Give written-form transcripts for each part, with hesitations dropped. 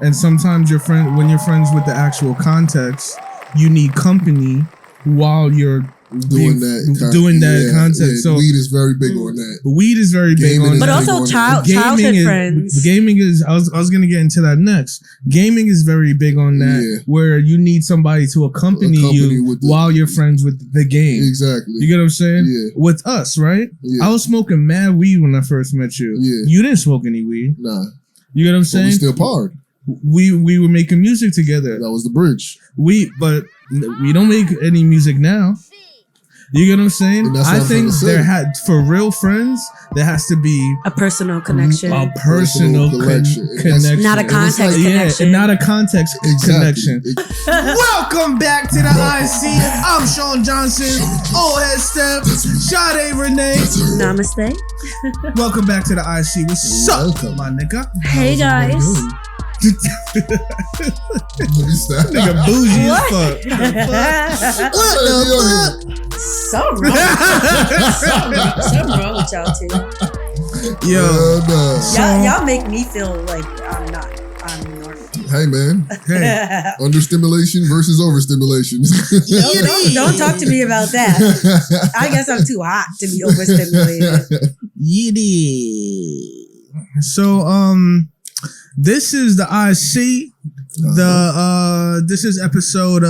And sometimes when you're friends with the actual context, you need company while you're doing that context. So weed is very big on that. Weed is very big on that. But also childhood friends. Gaming is. I was gonna get into that next. Gaming is very big on that, where you need somebody to accompany you while you're friends with the game. Exactly. You get what I'm saying? Yeah. With us, right? Yeah. I was smoking mad weed when I first met you. Yeah. You didn't smoke any weed. Nah. You get what I'm saying? But we still parred. We were making music together. That was the bridge. But we don't make any music now. You get what I'm saying? I think for real friends, there has to be a personal connection. A personal connection. Not a context connection. Not a context connection. Welcome back to the IC. I'm Sean Johnson. Old Head Step. Sade Renee. Namaste. Welcome back to the IC. What's up, my nigga? Hey, guys. Nigga bougie as fuck. Something wrong with y'all too. Yo, y'all make me feel like I'm normal. Hey man, under stimulation versus overstimulation. Don't talk to me about that. I guess I'm too hot to be overstimulated. So this is the IC. This is episode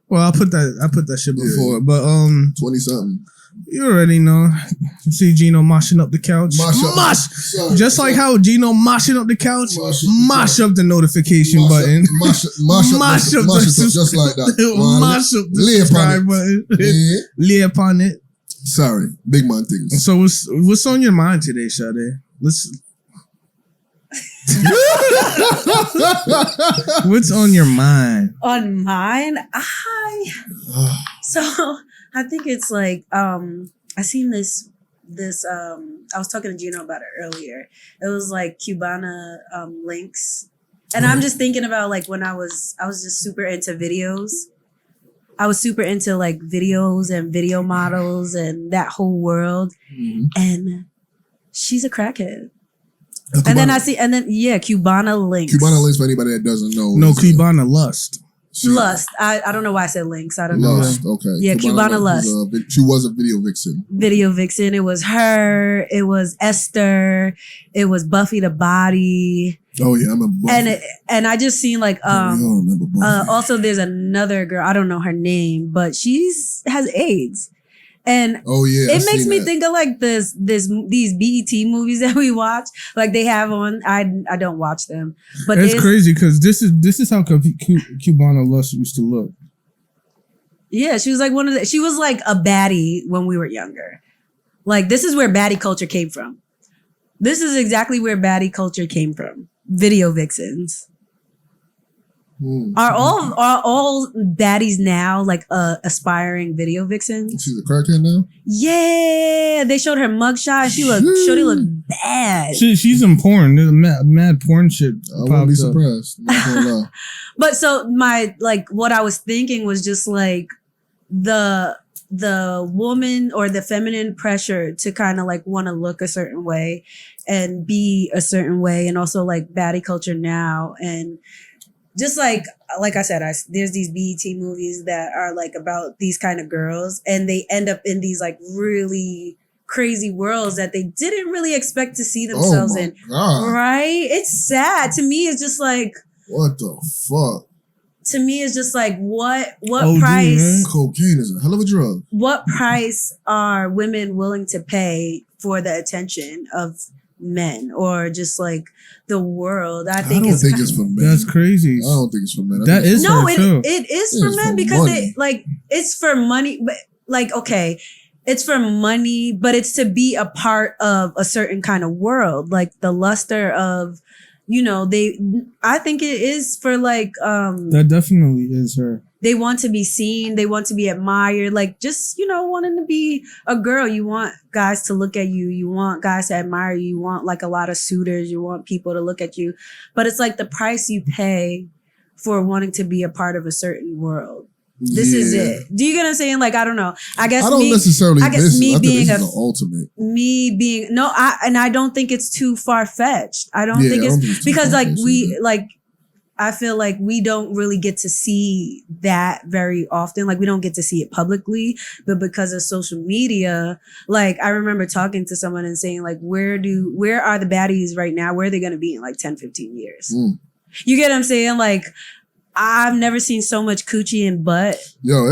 well, I put that shit before, but 20-something. You already know. See Gino moshing up the couch. Mosh. Just like how Gino moshing up the couch, mosh up the notification button. Mosh up just like that. Mosh up the subscribe button. Lay upon it. Sorry, big man things. So what's on your mind today, Sade? What's on your mind? On mine, I think it's like I seen this I was talking to Gino about it earlier. It was like Cubana links, and I'm just thinking about like when I was just super into videos. I was super into like videos and video models and that whole world, and she's a crackhead. And then Cubana links. Cubana links for anybody that doesn't know. No, Cubana lust. Lust. I don't know why I said links. I don't know. Lust. Okay. Yeah, Cubana lust. She was a video vixen. Video vixen. It was her. It was Esther. It was Buffy the Body. Oh yeah, I remember Buffy. And I just seen like remember Buffy. Also there's another girl. I don't know her name, but has AIDS. And it makes me think of like these BET movies that we watch, like they have on. I don't watch them, but it's crazy because this is how Cubana lust used to look. Yeah, she was like she was like a baddie when we were younger. Like this is where baddie culture came from. This is exactly where baddie culture came from. Video vixens. Are all baddies now like aspiring video vixens? She's a crackhead now? Yeah, they showed her mugshot. Shorty looked bad. She's in porn. There's mad porn shit. I wouldn't be surprised. But so what I was thinking was just like the woman or the feminine pressure to kind of like want to look a certain way and be a certain way, and also like baddie culture now. And just like I said, there's these BET movies that are like about these kind of girls, and they end up in these like really crazy worlds that they didn't really expect to see themselves in. God. Right? It's sad. To me, it's just like, what the fuck? To me, it's just like what price? Man. Cocaine is a hell of a drug. What price are women willing to pay for the attention of men, or just like the world? I don't think it's for men. That's crazy. I don't think it's for men. It is for men because it's for money. But like, okay, it's for money, but it's to be a part of a certain kind of world, like the luster of, I think it is for like that definitely is her. They want to be seen. They want to be admired. Like just, wanting to be a girl. You want guys to look at you. You want guys to admire you. You want like a lot of suitors. You want people to look at you. But it's like the price you pay for wanting to be a part of a certain world. This is it. Do you get what I'm saying? Like, I don't know. I guess I don't necessarily. I guess me being the ultimate. I don't think it's too far fetched. I don't think it's because I feel like we don't really get to see that very often. Like, we don't get to see it publicly, but because of social media, like, I remember talking to someone and saying, like, where are the baddies right now? Where are they going to be in like 10, 15 years? You get what I'm saying? Like, I've never seen so much coochie and butt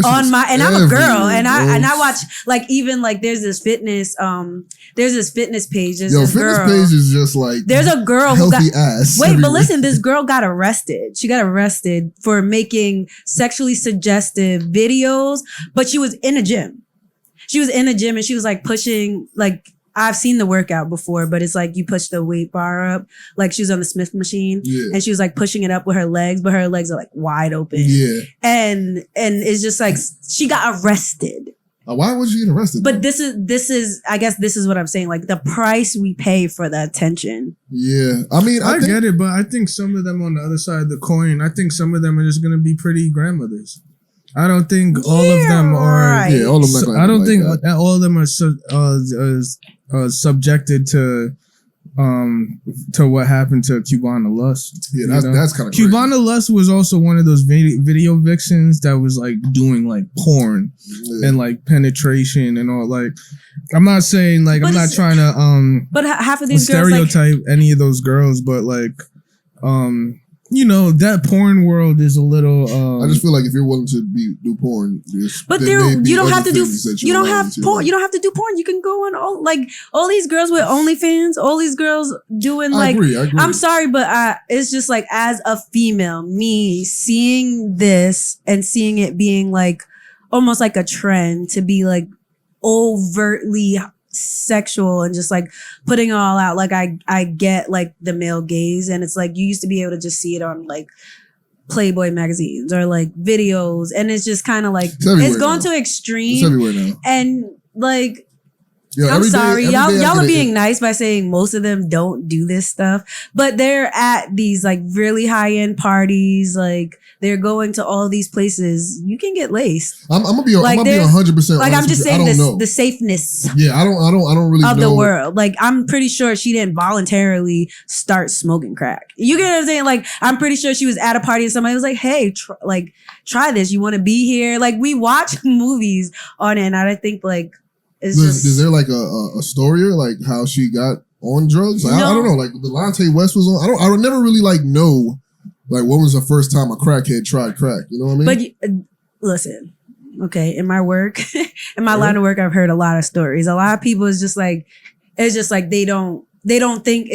on my, and I'm a girl, and I watch, like, even like there's this fitness page. Fitness page is just like, there's a girl who got ass. Wait, but listen, this girl got arrested. She got arrested for making sexually suggestive videos, but she was in a gym. She was in a gym and she was like pushing, like, I've seen the workout before, but it's like you push the weight bar up. Like, she was on the Smith machine and she was like pushing it up with her legs, but her legs are like wide open. Yeah. And it's just like, she got arrested. Why was she get arrested? But this is, I guess this is what I'm saying. Like, the price we pay for the attention. Yeah. I mean, I get it, but I think some of them on the other side of the coin, I think some of them are just going to be pretty grandmothers. I don't think all of them are. Right. Yeah, all of them. I don't think all of them are subjected to what happened to Cubana Lust. Yeah, that's kind of Cubana Lust was also one of those video vixens that was like doing like porn and like penetration and all. Like, I'm not saying like, I'm not trying to but half of these stereotype girls, any of those girls, but like you know, that porn world is a little. I just feel like if you're willing to do porn, but you don't have to do. You don't have porn. You don't have to do porn. You can go on all these girls with OnlyFans. All these girls doing like. I agree. I'm sorry, but it's just like, as a female, me seeing this and seeing it being like almost like a trend to be like overtly sexual and just like putting it all out. Like, I get like the male gaze, and it's like you used to be able to just see it on like Playboy magazines or like videos, and it's just kind of like it's gone to extreme. It's everywhere now. And like, I'm sorry, y'all are being nice by saying most of them don't do this stuff, but they're at these like really high end parties, like they're going to all these places. You can get laced. I'm gonna be 100%. Like, I'm just saying the safeness. Yeah, I don't really of know the world. Like, I'm pretty sure she didn't voluntarily start smoking crack. You get what I'm saying? Like, I'm pretty sure she was at a party and somebody was like, "Hey, try this. You want to be here?" Like, we watch movies on it, and I think like is there like a story or like how she got on drugs? Like, I don't know. Like, Delonte West was on. I don't never really like know. Like, when was the first time a crackhead tried crack? You know what I mean? But listen, okay, in my work, in my line of work, I've heard a lot of stories. A lot of people it's just like they don't think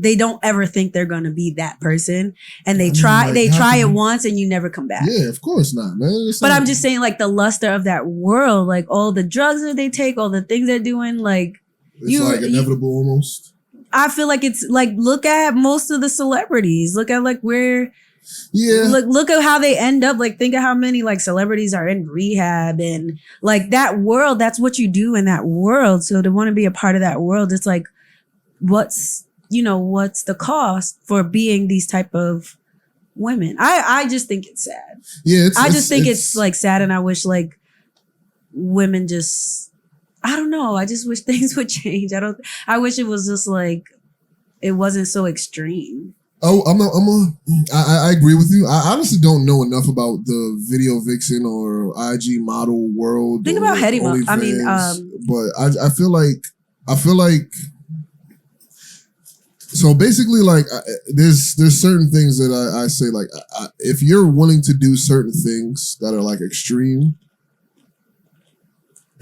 they don't ever think they're gonna be that person, and they try it once and you never come back. Yeah, of course not, man. But I'm just saying, like, the luster of that world, like all the drugs that they take, all the things they're doing, like it's like inevitable almost. I feel like it's like, look at most of the celebrities. Look at like where, look at how they end up. Like, think of how many like celebrities are in rehab, and like that world. That's what you do in that world. So to want to be a part of that world, it's like, what's the cost for being these type of women? I just think it's sad. Yeah, I just think it's like sad, and I wish like women just. I don't know. I just wish things would change. I wish it was just like, it wasn't so extreme. Oh, I agree with you. I honestly don't know enough about the video vixen or IG model world. Think about Hetty. I mean, but I feel like. So basically, like, there's certain things that I say, like, if you're willing to do certain things that are like extreme,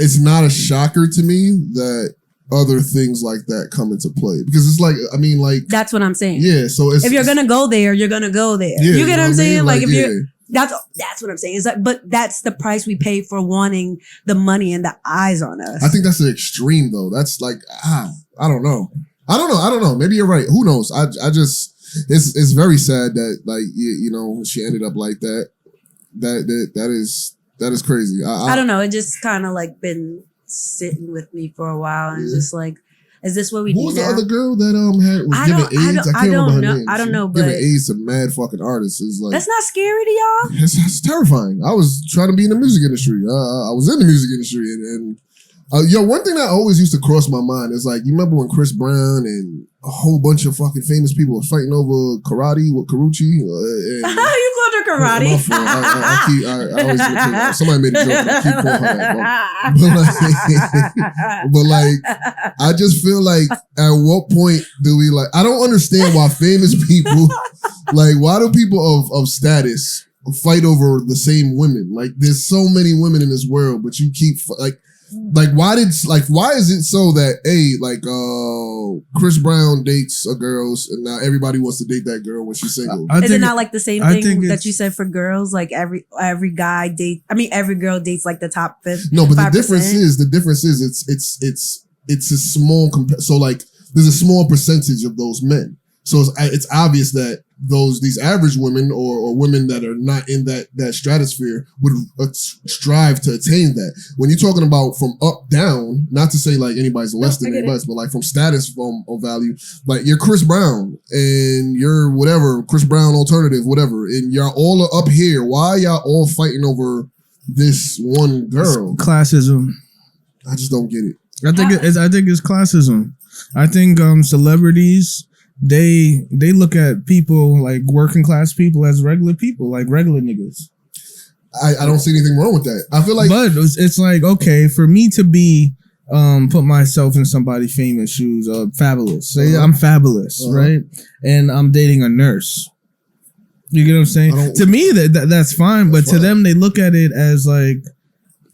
it's not a shocker to me that other things like that come into play, because it's like, I mean, like, that's what I'm saying. Yeah. So if you're gonna go there, you're gonna go there. Yeah, you get what I'm saying? Like, if you're, that's what I'm saying. Is like, but that's the price we pay for wanting the money and the eyes on us. I think that's an extreme though. That's like, I don't know. Maybe you're right. Who knows? I just, it's very sad that, like, you know, she ended up like that. That is crazy. I don't know. It just kind of like been sitting with me for a while, and just like Is this what we Who do was now? the other girl that was giving AIDS? I can't remember her name. I don't know, but giving AIDS to mad fucking artists is like that's not scary to y'all. It's terrifying. I was trying to be in the music industry. I was in the music industry, and one thing that always used to cross my mind is like, you remember when Chris Brown and a whole bunch of fucking famous people were fighting over karate with Karuchi? You called her karate? I always look, somebody made a joke. I keep calling her that, but like, I just feel like, at what point do we like? I don't understand why famous people, like, why do people of status fight over the same women? Like, there's so many women in this world, but you keep why is it so that Chris Brown dates a girl and now everybody wants to date that girl when she's single? Is it not like the same thing that you said for girls? Like every guy every girl dates like the top 5%. No, but the difference is it's a small so like there's a small percentage of those men. So it's obvious that these average women or women that are not in that stratosphere would strive to attain that. When you're talking about from up down, not to say like anybody's less than anybody, but like from status of value, like you're Chris Brown and you're whatever, Chris Brown alternative, whatever, and y'all all up here. Why y'all all fighting over this one girl? It's classism. I just don't get it. I think it's classism. I think celebrities, they look at people like working class people as regular people, like regular niggas. I don't see anything wrong with that. I feel like, but it's like, okay, for me to be put myself in somebody famous shoes, fabulous. Say I'm fabulous, right? And I'm dating a nurse. You get what I'm saying? To me, that's fine, but to them, they look at it as like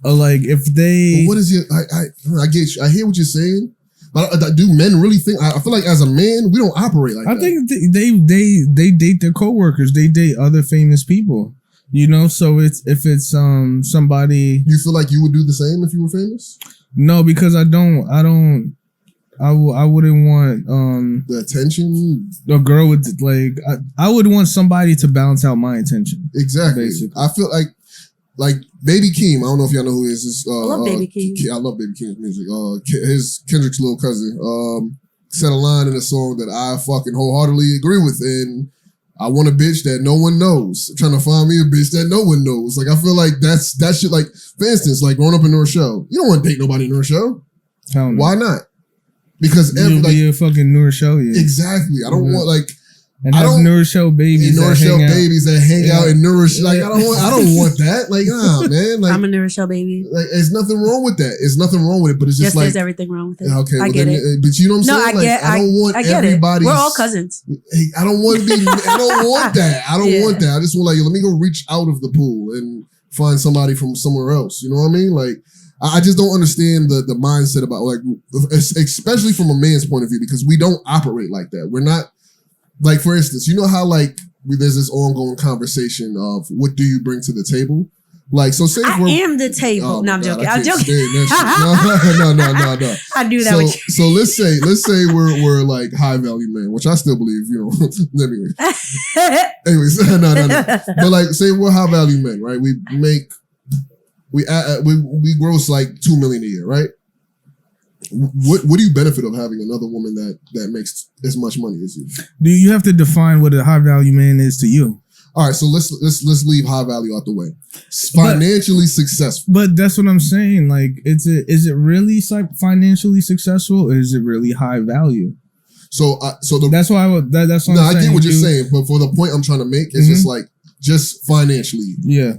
if they. But what is it? I get you. I hear what you're saying. But do men really think? I feel like as a man, we don't operate like that. I think they date their coworkers. They date other famous people. You know, so if it's somebody. You feel like you would do the same if you were famous? No, because I wouldn't want the attention. A girl with like I would want somebody to balance out my attention. Exactly. Basically. I feel like Baby Keem. I don't know if y'all know who he is. I love Baby Keem. I love Baby Keem's music. His Kendrick's little cousin said a line in a song that I fucking wholeheartedly agree with, and I want a bitch that no one knows. I'm trying to find me a bitch that no one knows. Like I feel like that shit. Like for instance, like growing up in North Shore, you don't want to date nobody in North Shore. Why not? Because be a fucking North Shore. Yeah. Exactly. I don't want like. And have North Shore babies. North Shore babies that hang out and nourish. Like I don't want that. Like man. Like I'm a North Shore baby. Like there's nothing wrong with that. It's nothing wrong with it. But it's just there's everything wrong with it. Okay, I get it. But you know what I'm saying? I don't want everybody. We're all cousins. I don't want to be. I don't want that. I don't want that. I just want let me go reach out of the pool and find somebody from somewhere else. You know what I mean? Like. I just don't understand the mindset about like, especially from a man's point of view, because we don't operate like that. We're not. Like, for instance, you know how, like, there's this ongoing conversation of what do you bring to the table? Like, so say I am the table. Oh no, I'm joking. I'm joking. No. I do that with you. So let's say we're like high value men, which I still believe, you know. Anyways, no. But like, say we're high value men, right? We gross like $2 million a year, right? What do you benefit of having another woman that makes as much money as you? Do you have to define what a high value man is to you? All right, so let's leave high value out the way. Financially successful. But that's what I'm saying. Like, is it really financially successful, or is it really high value? So that's why that's what I'm saying. I get what you're saying, but for the point I'm trying to make is just financially. Yeah,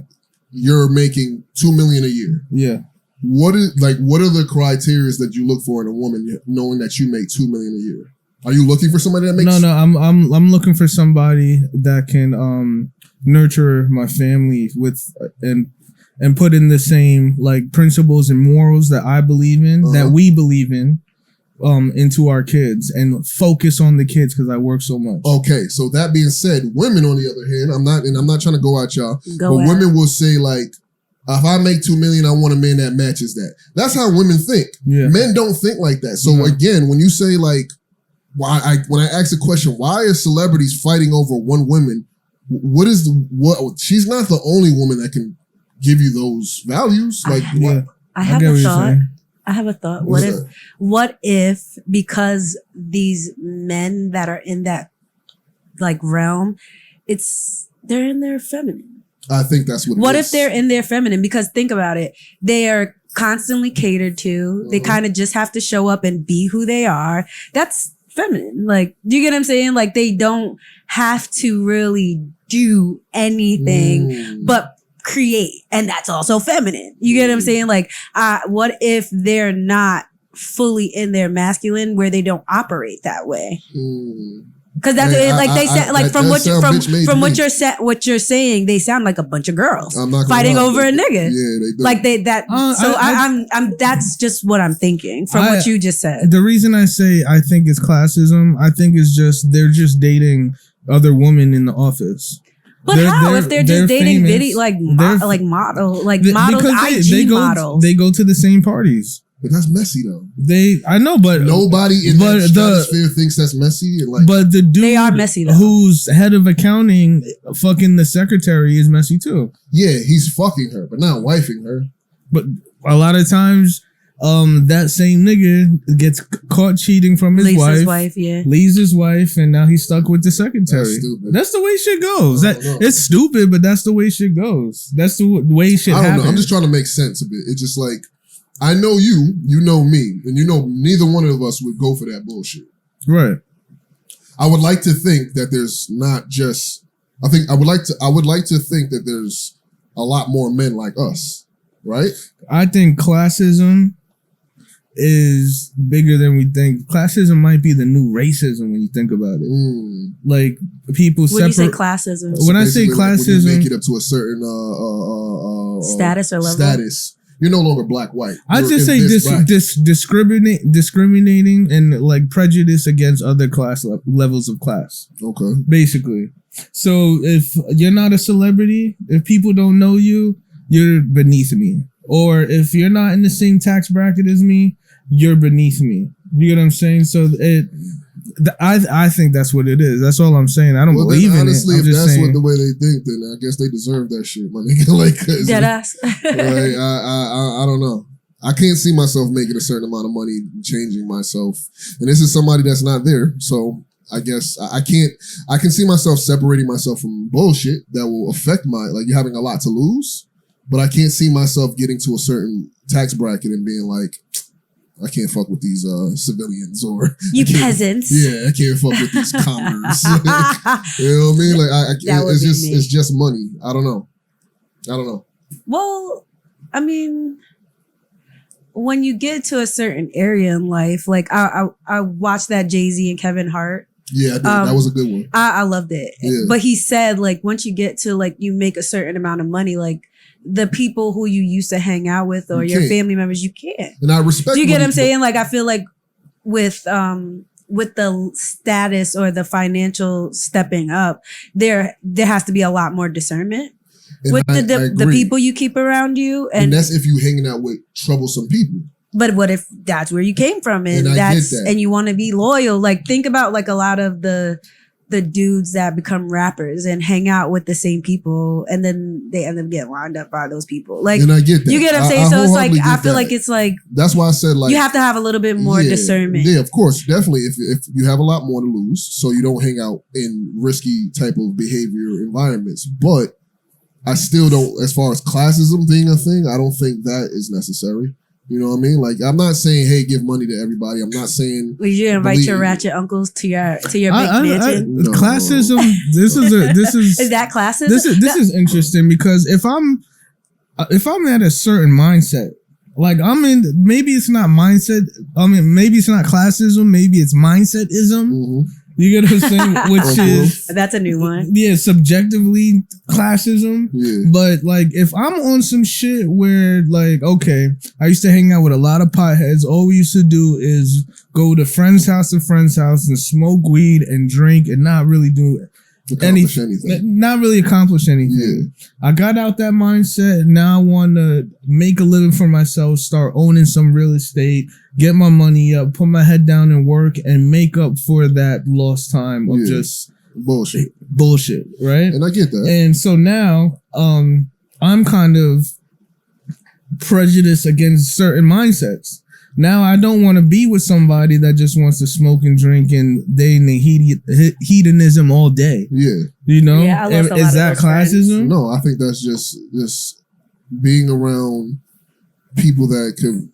you're making $2 million a year. Yeah. What are the criteria that you look for in a woman, knowing that you make $2 million a year? Are you looking for somebody that makes? No. I'm looking for somebody that can nurture my family with and put in the same like principles and morals that I believe in, that we believe in, into our kids, and focus on the kids because I work so much. Okay, so that being said, women on the other hand, I'm not trying to go at y'all, women will say like, if I make $2 million, I want a man that matches that. That's how women think. Yeah. Men don't think like that. So again, when you say like, when I ask the question, why are celebrities fighting over one woman? She's not the only woman that can give you those values. Like, I have a thought. I have a thought. What if because these men that are in that like realm, they're in their feminine. I think that's what if they're in their feminine? Because think about it. They are constantly catered to. They kind of just have to show up and be who they are. That's feminine. Like, do you get what I'm saying? Like, they don't have to really do anything but create. And that's also feminine. You get what I'm saying? Like, what if they're not fully in their masculine where they don't operate that way? Because that's they said, like, from what you're saying, they sound like a bunch of girls fighting over a nigga. Yeah, they do. Like I'm that's just what I'm thinking from what you just said. The reason I say I think it's classism, I think is just they're just dating other women in the office. But how if they're just dating video models, IG models? They go to the same parties. But that's messy though. I know, but nobody in that stratosphere thinks that's messy. And but the dude they are messy though. Who's head of accounting, fucking the secretary is messy too. Yeah, he's fucking her, but not wifing her. But a lot of times, that same nigga gets caught cheating from his wife. Leaves his wife, and now he's stuck with the secretary. That's the way shit goes. It's stupid, but that's the way shit goes. That's the way shit happens. I don't know. I'm just trying to make sense of it. It's just like, I know you know me, and you know neither one of us would go for that bullshit. Right. I would like to think that there's not just. I would like to think that there's a lot more men like us, right? I think classism is bigger than we think. Classism might be the new racism when you think about it. Like people separate. When you say classism, when I say classism, when you make it up to a certain status or level. Status. You're no longer black-white. I just say discriminating and like prejudice against other class levels of class. Okay. Basically. So if you're not a celebrity, if people don't know you, you're beneath me. Or if you're not in the same tax bracket as me, you're beneath me. You get what I'm saying? So I think that's what it is. That's all I'm saying. I don't believe in honestly, it. Honestly, if that's what the way they think, then I guess they deserve that shit, my nigga. Like, deadass. Like, I don't know. I can't see myself making a certain amount of money changing myself, and this is somebody that's not there. So I guess I can't. I can see myself separating myself from bullshit that will affect you having a lot to lose, but I can't see myself getting to a certain tax bracket and being like, I can't fuck with these civilians or you peasants. Yeah, I can't fuck with these commoners. You know what I mean? Like it's just money. I don't know. Well, I mean, when you get to a certain area in life, like I watched that Jay-Z and Kevin Hart. Yeah, I did. That was a good one. I loved it. Yeah. But he said like once you get to like you make a certain amount of money, like the people who you used to hang out with or your family members, you can't. And I respect. Do you get what I'm saying? Like I feel like with the status or the financial stepping up, there has to be a lot more discernment with the people you keep around you, and that's if you hanging out with troublesome people. But what if that's where you came from and and you want to be loyal? Like think about like a lot of the dudes that become rappers and hang out with the same people and then they end up getting lined up by those people. Like, and I get that. You get what I'm saying? So it's like, I feel like it's like, that's why I said like, you have to have a little bit more discernment. Yeah, of course. Definitely. If you have a lot more to lose, so you don't hang out in risky type of behavior environments. But I still don't, as far as classism being a thing, I don't think that is necessary. You know what I mean? Like, I'm not saying, hey, give money to everybody. I'm not saying. Would you invite your ratchet uncles to your big mansion? No. Classism. This is. Is that classism? This is interesting because if I'm at a certain mindset, like I'm in, maybe it's not mindset. I mean, maybe it's not classism. Maybe it's mindsetism. Mm-hmm. You get what I'm saying? Which is that's a new one. Yeah, subjectively classism. Yeah. But like if I'm on some shit where like, okay, I used to hang out with a lot of potheads. All we used to do is go to friend's house and smoke weed and drink and not really do anything. Not really accomplish anything. Yeah. I got out that mindset. Now I want to make a living for myself, start owning some real estate, get my money up, put my head down and work and make up for that lost time of just bullshit, right? And I get that. And so now I'm kind of prejudiced against certain mindsets. Now I don't want to be with somebody that just wants to smoke and drink and they in the hedonism all day. Yeah. You know? Yeah, I lost a lot is of that those friends. classism? No, I think that's just being around people that could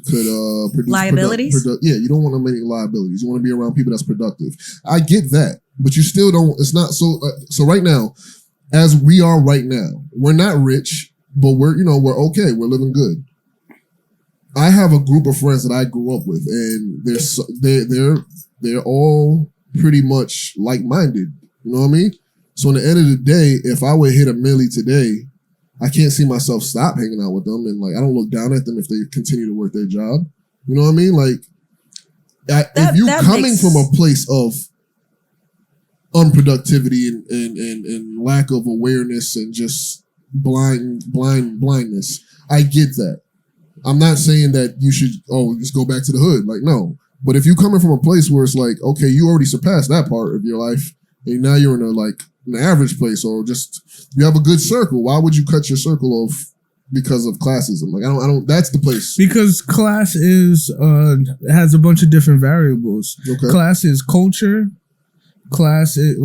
produce liabilities. You don't want many liabilities. You want to be around people that's productive. I get that, but you still don't. It's not so. So right now, as we are right now, we're not rich, but we're okay. We're living good. I have a group of friends that I grew up with, and they're all pretty much like-minded. You know what I mean? So at the end of the day, if I would hit $1 million today, I can't see myself stop hanging out with them, and like I don't look down at them if they continue to work their job. You know what I mean? Like, if you coming from a place of unproductivity and lack of awareness and just blindness, I get that. I'm not saying that you should just go back to the hood. Like, no. But if you coming from a place where it's like, okay, you already surpassed that part of your life, and now you're in an average place, or just you have a good circle. Why would you cut your circle off because of classism? Like, I don't. That's the place. Because class has a bunch of different variables. Okay. Class is culture. Class is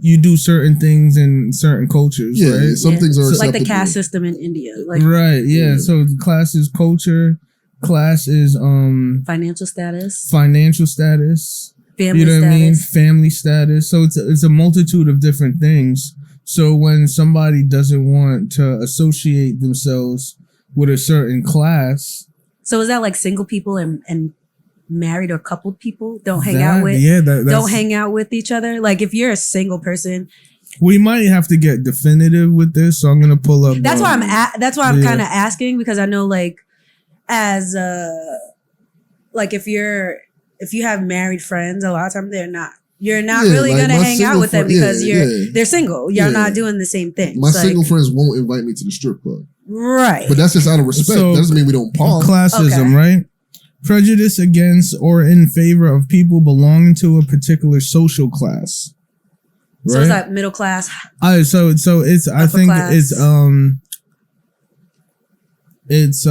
you do certain things in certain cultures. Yeah, right? some things are like the caste system in India. Like, right. Yeah. So class is culture. Class is financial status. Family status. Family status. So it's a multitude of different things. So when somebody doesn't want to associate themselves with a certain class. So is that like single people and married or coupled people don't hang out with? Yeah, don't hang out with each other. Like if you're a single person. We might have to get definitive with this. So I'm gonna pull up. That's why I'm kind of asking, because I know like as like if you have married friends, a lot of times you're not really going to hang out with them because they're single. You're not doing the same thing. My single friends won't invite me to the strip club. Right. But that's just out of respect. So, that doesn't mean we don't pause. Classism, right? Prejudice against or in favor of people belonging to a particular social class. Right? So is that middle class? So it's I think class? It's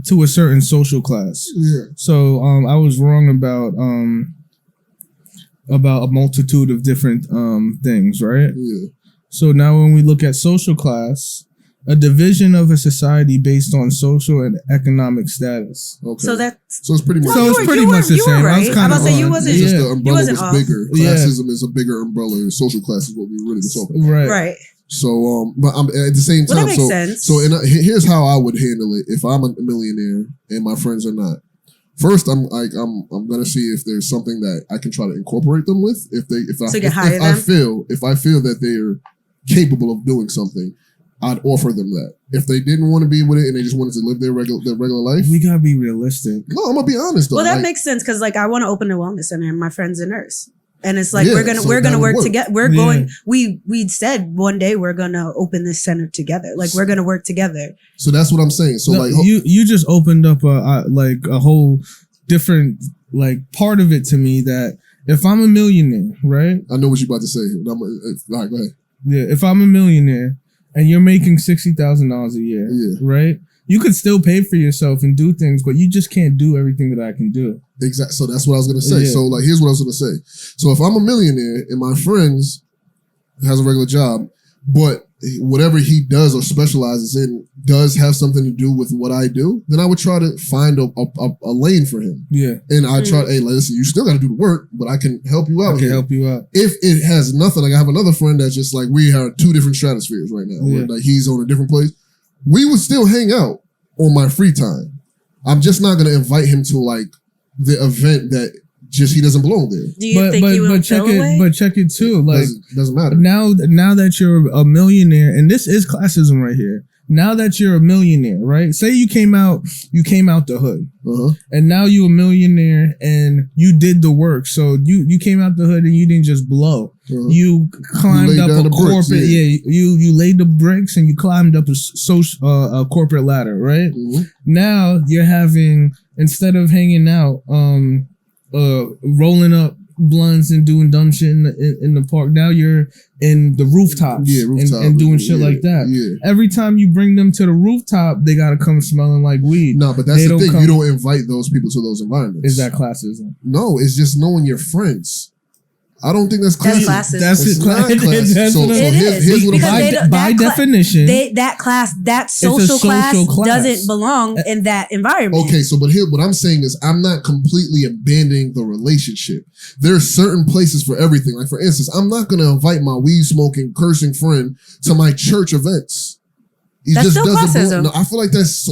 to a certain social class. Yeah. So I was wrong about a multitude of different things, right? Yeah. So now when we look at social class, a division of a society based on social and economic status. Okay. So it's pretty much the same. Right. I was kind of saying you wasn't. Just the umbrella was bigger. Classism is a bigger umbrella. Social class is what we really were talking about. Right. So, but I'm at the same time. Well, that makes sense. So, here's how I would handle it if I'm a millionaire and my friends are not. First, I'm gonna see if there's something that I can try to incorporate them with. If I feel that they are capable of doing something, I'd offer them that. If they didn't want to be with it and they just wanted to live their regular life, we gotta be realistic. No, I'm gonna be honest though. Well, that makes sense because I want to open a wellness center and my friend's a nurse. And it's like we're gonna work together. We're going. We said one day we're gonna open this center together. Like we're gonna work together. So that's what I'm saying. So you just opened up a whole different part of it to me. That if I'm a millionaire, right? I know what you're about to say. All right, go ahead. Yeah, if I'm a millionaire and you're making $60,000 a year, right? You could still pay for yourself and do things, but you just can't do everything that I can do. Exactly. So that's what I was going to say. Yeah. So here's what I was going to say. So if I'm a millionaire and my friends has a regular job, but whatever he does or specializes in does have something to do with what I do, then I would try to find a lane for him. Yeah. And I try, hey, listen, you still got to do the work, but I can help you out. Help you out. If it has nothing, I have another friend that's just we have two different stratospheres right now. Yeah. Where, he's on a different place. We would still hang out on my free time. I'm just not going to invite him to the event that just he doesn't belong there. Do you think you would feel away? But check it too. Doesn't matter. Now that you're a millionaire, and this is classism right here. Now that you're a millionaire, right? Say you came out the hood, and now you're a millionaire, and you did the work. So you came out the hood, and you didn't just blow. You climbed up a corporate. Bricks, you laid the bricks, and you climbed up a corporate ladder, right? Now you're having, instead of hanging out, rolling up blunts and doing dumb shit in the park. Now you're in the rooftops and doing shit like that. Yeah. Every time you bring them to the rooftop, they gotta come smelling like weed. No, but that's the thing. You don't invite those people to those environments. Is that classism? No, it's just knowing your friends. I don't think that's classism. That's it. Here's what by definition, that social class doesn't belong in that environment. Okay, so but here, what I'm saying is, I'm not completely abandoning the relationship. There are certain places for everything. Like for instance, I'm not going to invite my weed smoking, cursing friend to my church events. That's still classism. No, I feel like that's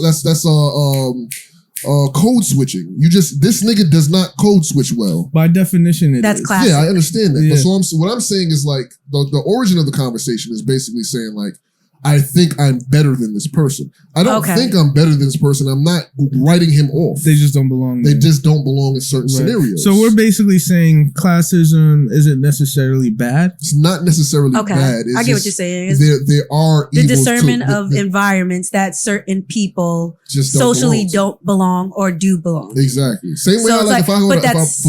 code switching. This nigga does not code switch well. By definition, that's classic. Yeah, I understand that. Yeah. But so what I'm saying is like the origin of the conversation is basically saying like, I think I'm better than this person. I don't think I'm better than this person. I'm not writing him off. They just don't belong there. They just don't belong in certain scenarios. So we're basically saying classism isn't necessarily bad. It's not necessarily bad. I get what you're saying. There are the discernment of environments that certain people just socially don't belong or do belong. Exactly. Same way if I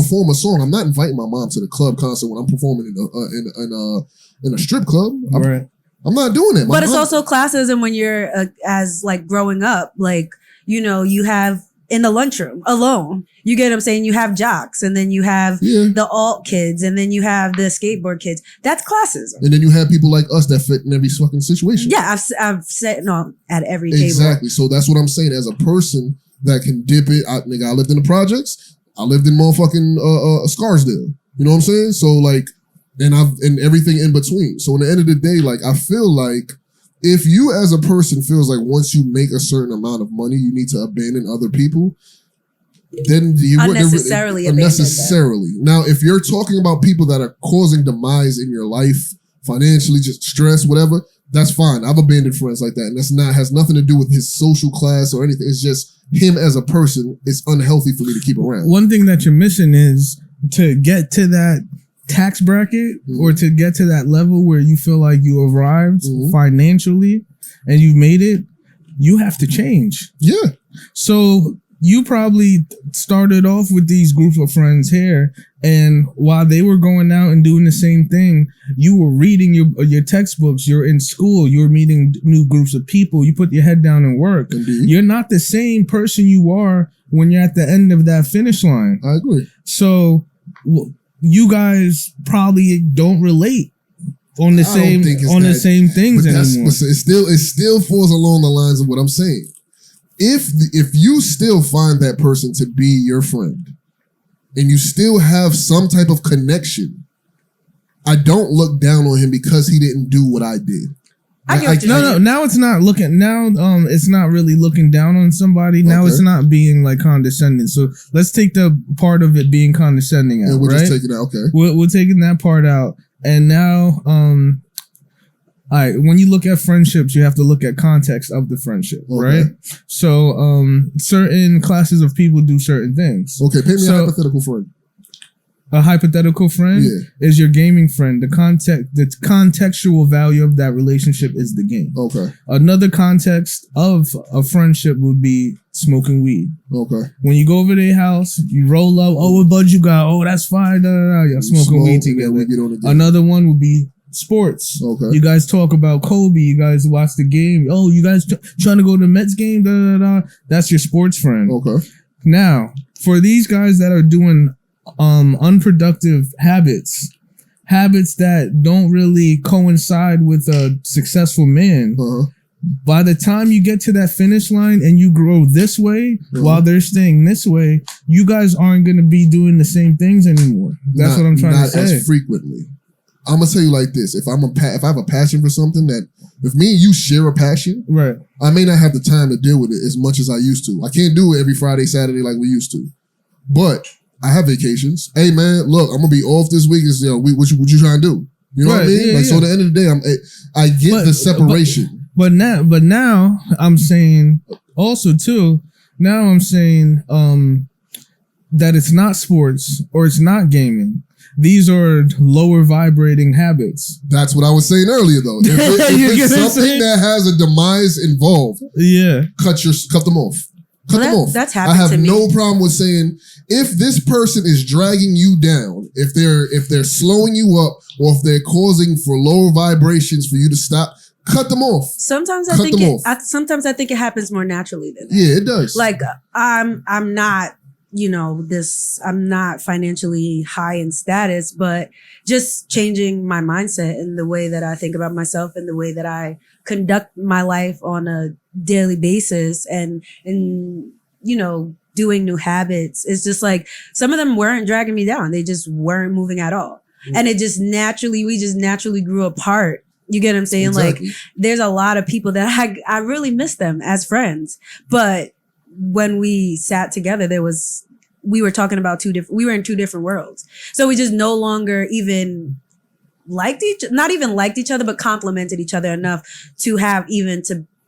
perform a song, I'm not inviting my mom to the club concert when I'm performing in a strip club. I'm not doing it. But it's also classism when you're as like growing up, like, you know, you have in the lunchroom alone, you get what I'm saying? You have jocks and then you have the alt kids and then you have the skateboard kids. That's classism. And then you have people like us that fit in every fucking situation. Yeah, I've said at every table. Exactly. So that's what I'm saying. As a person that can dip it, I lived in the projects. I lived in motherfucking Scarsdale. You know what I'm saying? So like, and everything in between. So in the end of the day, like I feel like if you as a person feels like once you make a certain amount of money, you need to abandon other people, then you unnecessarily. Now, if you're talking about people that are causing demise in your life, financially, just stress, whatever, that's fine. I've abandoned friends like that, and has nothing to do with his social class or anything. It's just him as a person. It's unhealthy for me to keep around. One thing that you're missing is to get to that tax bracket or to get to that level where you feel like you arrived financially and you made it, you have to change. Yeah. So you probably started off with these groups of friends here, and while they were going out and doing the same thing, you were reading your textbooks, you're in school, you're meeting new groups of people, you put your head down and work. Indeed. You're not the same person you are when you're at the end of that finish line. I agree. So you guys probably don't relate on the same things anymore. It still falls along the lines of what I'm saying. If you still find that person to be your friend and you still have some type of connection, I don't look down on him because he didn't do what I did. No. Now it's not looking. Now it's not really looking down on somebody. Now it's not being like condescending. So let's take the part of it being condescending out. Yeah, we're just taking that. Okay, we're taking that part out. And now, all right. When you look at friendships, you have to look at context of the friendship, right? So certain classes of people do certain things. Okay, paint me a hypothetical friend. A hypothetical friend is your gaming friend. The contextual value of that relationship is the game. Okay. Another context of a friendship would be smoking weed. Okay. When you go over their house, you roll up. Oh, what bud you got? Oh, that's fine. You're smoking weed together. We get on the game. Another one would be sports. Okay. You guys talk about Kobe. You guys watch the game. Oh, you guys trying to go to the Mets game? That's your sports friend. Okay. Now, for these guys that are doing unproductive habits that don't really coincide with a successful man, by the time you get to that finish line and you grow this way while they're staying this way, you guys aren't going to be doing the same things anymore. That's what I'm trying to say. Not as frequently. I'm gonna tell you like this: if I have a passion for something, that if me and you share a passion, right, I may not have the time to deal with it as much as I used to. I can't do it every Friday, Saturday like we used to, but I have vacations. Hey man, look, I'm gonna be off this week. What you trying to do? You know what I mean? So at the end of the day, I get the separation. But now I'm saying also too. Now I'm saying that it's not sports or it's not gaming. These are lower vibrating habits. That's what I was saying earlier, though. If it's something that has a demise involved, cut them off. Cut them off. That's happened to me. I have no problem with saying if this person is dragging you down, if they're slowing you up, or if they're causing for lower vibrations for you to stop, cut them off. Sometimes I think it happens more naturally than that. Yeah, it does. Like I'm not, I'm not financially high in status, but just changing my mindset and the way that I think about myself and the way that I conduct my life on a daily basis and doing new habits. It's just like some of them weren't dragging me down. They just weren't moving at all. Mm-hmm. And we just naturally grew apart. You get what I'm saying? Exactly. Like there's a lot of people that I really miss them as friends. But when we sat together, we were talking about we were in two different worlds. So we just no longer even not even liked each other, but complimented each other enough to have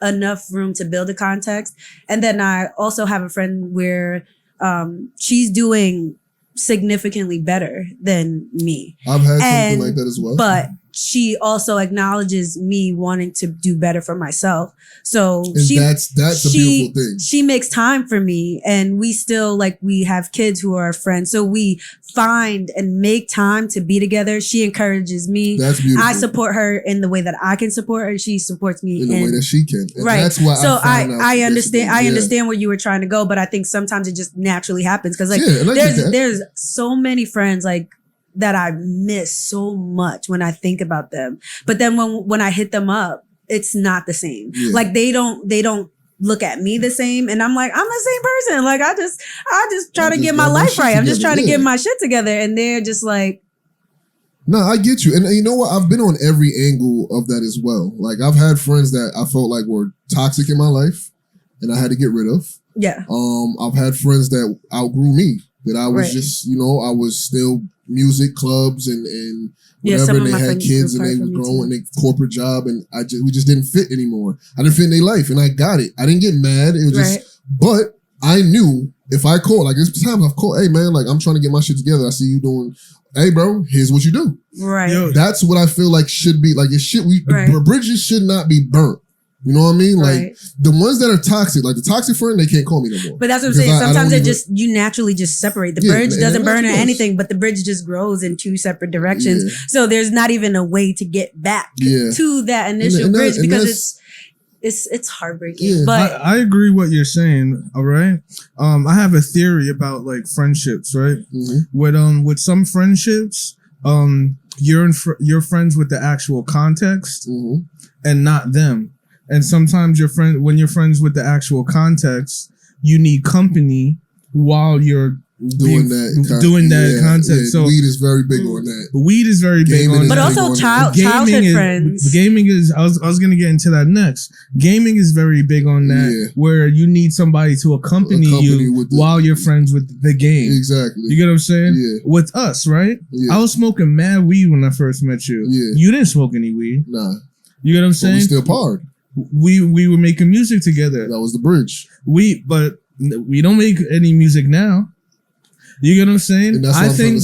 enough room to build a context. And then I also have a friend where she's doing significantly better than me. I've had something like that as well. But she also acknowledges me wanting to do better for myself. So that's a beautiful thing. She makes time for me, and we still we have kids who are our friends. So we find and make time to be together. She encourages me. That's beautiful. I support her in the way that I can support her. She supports me in the way that she can. And right. That's why I understand. I understand where you were trying to go, but I think sometimes it just naturally happens because there's so many friends that I miss so much when I think about them. But then when I hit them up, it's not the same. Yeah. Like they don't look at me the same. And I'm like, I'm the same person. Like I just try to get my life right. I'm just trying to get my shit together. And they're just like, no, I get you. And you know what? I've been on every angle of that as well. Like I've had friends that I felt like were toxic in my life and I had to get rid of. Yeah. I've had friends that outgrew me, that I was just, I was still music clubs and whatever, and they had kids and they were growing their corporate job, and we just didn't fit anymore. I didn't fit in their life, and I got it. I didn't get mad. It was just, but I knew if I called, there's times I've called, hey man, I'm trying to get my shit together. I see you doing, hey bro, here's what you do. Right. That's what I feel like should be, bridges should not be burnt. You know what I mean? Like the ones that are toxic, like the toxic friend, they can't call me no more. But that's what I'm saying. Sometimes you naturally just separate. The bridge doesn't burn or anything, but the bridge just grows in two separate directions. Yeah. So there's not even a way to get back to that initial bridge because it's heartbreaking. Yeah. But I agree what you're saying. All right. I have a theory about friendships, right? Mm-hmm. With some friendships, you're friends with the actual context and not them. And sometimes when you're friends with the actual context, you need company while you're doing that context. So weed is very big on that. Weed is very big on that. But also childhood friends. Gaming is, I was going to get into that next. Gaming is very big on that, where you need somebody to accompany you while you're friends with the game. Exactly. You get what I'm saying? Yeah. With us, right? Yeah. I was smoking mad weed when I first met you. Yeah. You didn't smoke any weed. Nah. You get what I'm saying? But we still parred. We were making music together. That was the bridge. But we don't make any music now. You get what I'm saying? I think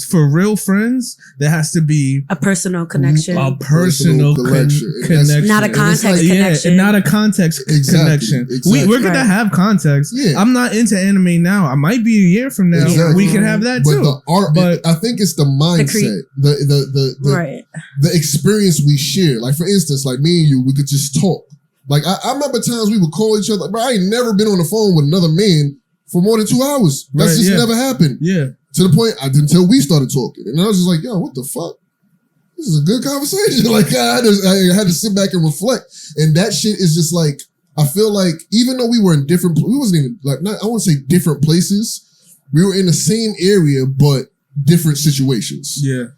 for real friends, there has to be a personal connection. A personal connection. Not a context connection. Not a context connection. Exactly. We're going to have context. Yeah. I'm not into anime now. I might be a year from now. Exactly. We can have that too. But I think it's the mindset. The experience we share. Like for instance, like me and you, we could just talk. Like I remember times we would call each other. Bro, I ain't never been on the phone with another man for more than 2 hours. That's just never happened. Yeah. To the point until we started talking. And I was just like, yo, what the fuck? This is a good conversation. Like I had to sit back and reflect. And that shit is just like, I feel like even though we were in different, we wasn't even I wouldn't say different places. We were in the same area, but different situations. Yeah.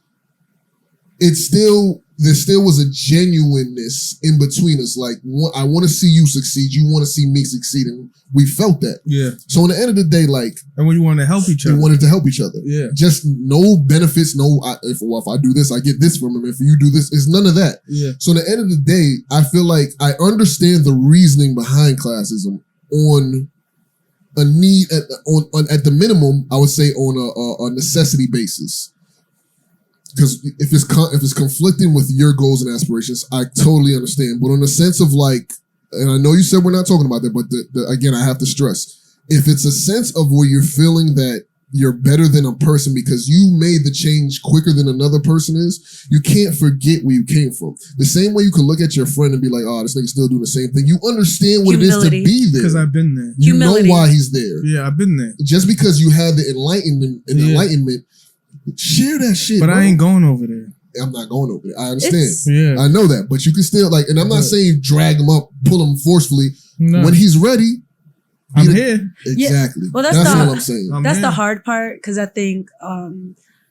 There still was a genuineness in between us. Like, I want to see you succeed. You want to see me succeed. And we felt that. Yeah. So, in the end of the day, and we wanted to help each other. We wanted to help each other. Yeah. Just no benefits. If I do this, I get this from him. If you do this, it's none of that. Yeah. So, at the end of the day, I feel like I understand the reasoning behind classism on a need, at the minimum, I would say on a necessity basis. Because if it's conflicting with your goals and aspirations, I totally understand. But on the sense of and I know you said we're not talking about that, but again, I have to stress, if it's a sense of where you're feeling that you're better than a person because you made the change quicker than another person is, you can't forget where you came from. The same way you can look at your friend and be like, oh, this nigga's still doing the same thing. You understand what Humility. it is to be there. Because I've been there. You Humility. know why he's there. Yeah, I've been there. Just because you have the enlightenment, share that shit. But bro. I ain't going over there. I'm not going over there. I understand. Yeah. I know that. But you can still, like, and I'm not saying drag him up, pull him forcefully. No. When he's ready, I'm here. Exactly. Well, that's all I'm saying. That's the hard part, because I think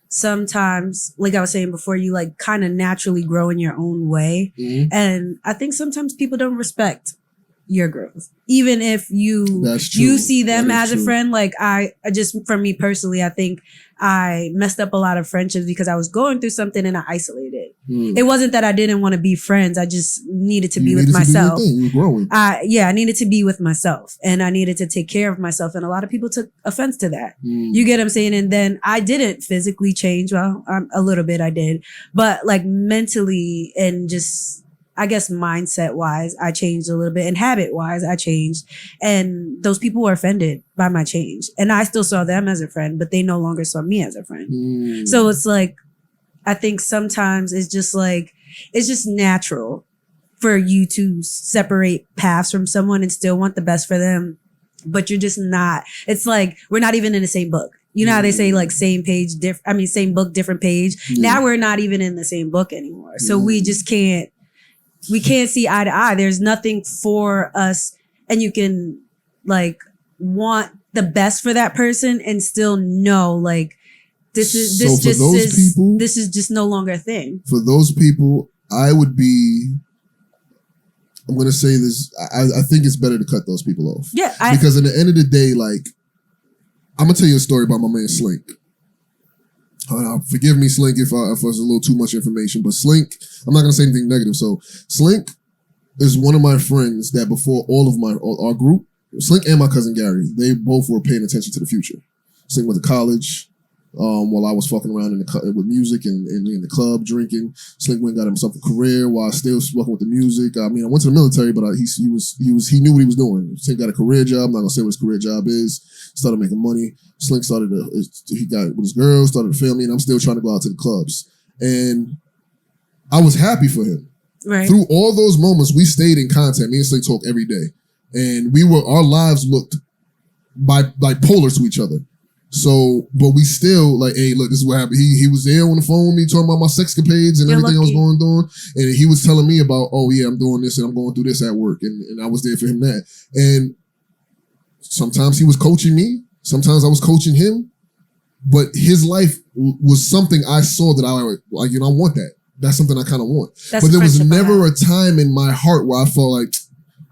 sometimes, like I was saying before, you like kind of naturally grow in your own way. Mm-hmm. And I think sometimes people don't respect your growth. Even if you see them as a friend, like I just, for me personally, I think I messed up a lot of friendships because I was going through something and I isolated. It wasn't that I didn't want to be friends. I just needed to be with myself. You were growing. I needed to be with myself and I needed to take care of myself. And a lot of people took offense to that. You get what I'm saying? And then I didn't physically change. Well, a little bit I did, but like mentally and just, I guess mindset wise, I changed a little bit, and habit wise, I changed. And those people were offended by my change. And I still saw them as a friend, but they no longer saw me as a friend. So it's like, I think sometimes it's just natural for you to separate paths from someone and still want the best for them. But you're just not, it's like, we're not even in the same book. You know how they say like same book, different page. Now we're not even in the same book anymore. So we just can't see eye to eye. There's nothing for us, and you can like want the best for that person and still know like this is just no longer a thing. For those people, I'm going to say this. I think it's better to cut those people off. Yeah. Because at the end of the day, like, I'm going to tell you a story about my man Slink. Forgive me, Slink, if it's a little too much information, but Slink, I'm not going to say anything negative. So Slink is one of my friends that before all of our group, Slink and my cousin Gary, they both were paying attention to the future. Slink went to college while I was fucking around with music and in the club drinking. Slink went and got himself a career while I still was working with the music. I mean, I went to the military, but he knew what he was doing. Slink got a career job. I'm not going to say what his career job is. Started making money. Slink he got with his girl, started a family, and I'm still trying to go out to the clubs. And I was happy for him. Right. Through all those moments, we stayed in contact. Me and Slink talk every day. And our lives looked bipolar to each other. So, but we still like, hey, look, this is what happened. He was there on the phone with me talking about my sexcapades and everything I was going on. And he was telling me about, oh yeah, I'm doing this and I'm going through this at work. And I was there for him that. And sometimes he was coaching me. Sometimes I was coaching him. But his life was something I saw that I want that. That's something I kind of want. But there was never a time in my heart where I felt like,